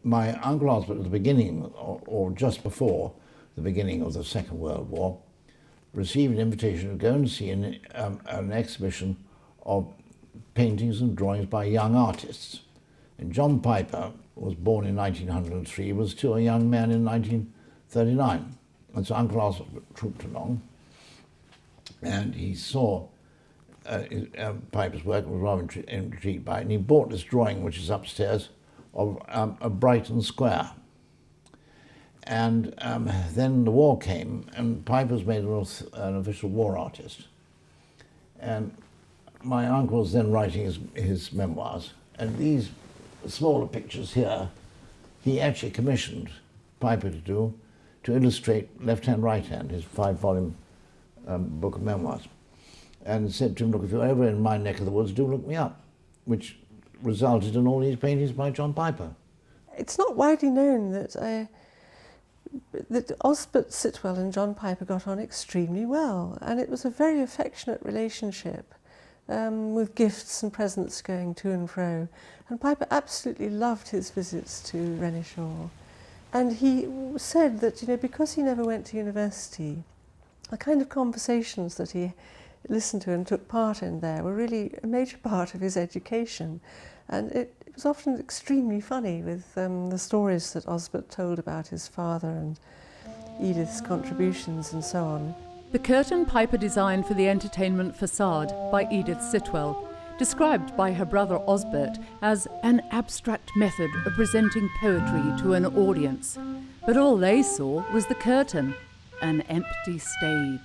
My Uncle Osbert, at the beginning, or just before the beginning of the Second World War, received an invitation to go and see an exhibition of paintings and drawings by young artists. And John Piper was born in 1903, was still a young man in 1939. And so Uncle Osbert trooped along, and he saw Piper's work, was rather intrigued by it, and he bought this drawing, which is upstairs, of a Brighton Square. And then the war came, and Piper was made an official war artist. And my uncle was then writing his memoirs, and these smaller pictures here, he actually commissioned Piper to do, to illustrate Left Hand, Right Hand, his 5-volume book of memoirs. And said to him, look, if you're ever in my neck of the woods, do look me up, which resulted in all these paintings by John Piper. It's not widely known that Osbert Sitwell and John Piper got on extremely well, and it was a very affectionate relationship, with gifts and presents going to and fro. And Piper absolutely loved his visits to Renishaw. And he said that, you know, because he never went to university, the kind of conversations that he listened to and took part in there were really a major part of his education. And it was often extremely funny with the stories that Osbert told about his father and Edith's contributions and so on. The curtain Piper designed for the entertainment Façade by Edith Sitwell, described by her brother Osbert as an abstract method of presenting poetry to an audience. But all they saw was the curtain, an empty stage.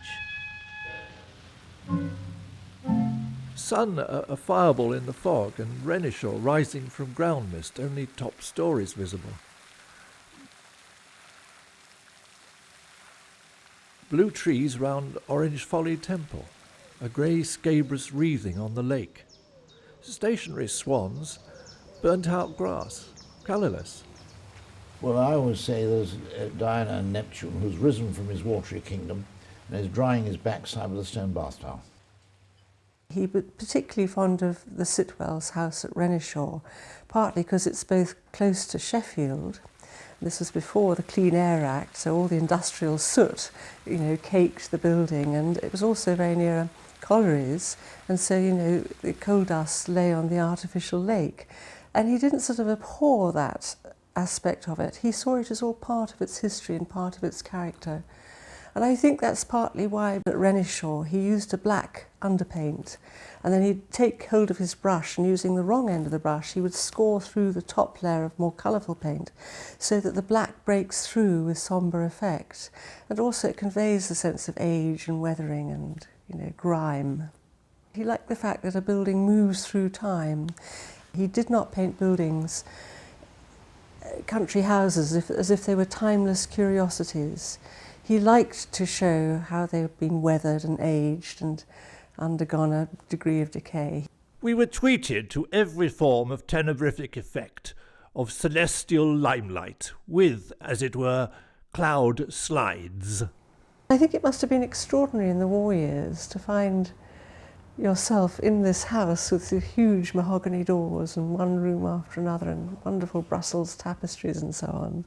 Sun a fireball in the fog, and Renishaw rising from ground mist, only top stories visible. Blue trees round Orange Folly Temple, a grey scabrous wreathing on the lake. Stationary swans, burnt out grass, colourless. Well, I always say there's Diana and Neptune, who's risen from his watery kingdom and is drying his backside with a stone bath towel. He was particularly fond of the Sitwells' house at Renishaw, partly because it's both close to Sheffield. This was before the Clean Air Act, so all the industrial soot, you know, caked the building, and it was also very near collieries, and so, you know, the coal dust lay on the artificial lake. And he didn't sort of abhor that aspect of it. He saw it as all part of its history and part of its character. And I think that's partly why at Renishaw he used a black underpaint, and then he'd take hold of his brush, and using the wrong end of the brush he would score through the top layer of more colourful paint so that the black breaks through with sombre effect. And also it conveys the sense of age and weathering and, you know, grime. He liked the fact that a building moves through time. He did not paint buildings, country houses, as if they were timeless curiosities. He liked to show how they've been weathered and aged and undergone a degree of decay. We were treated to every form of tenebristic effect, of celestial limelight, with, as it were, cloud slides. I think it must have been extraordinary in the war years to find yourself in this house with the huge mahogany doors and one room after another and wonderful Brussels tapestries and so on,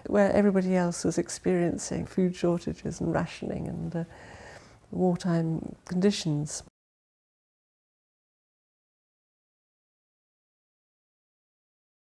where everybody else was experiencing food shortages and rationing and wartime conditions.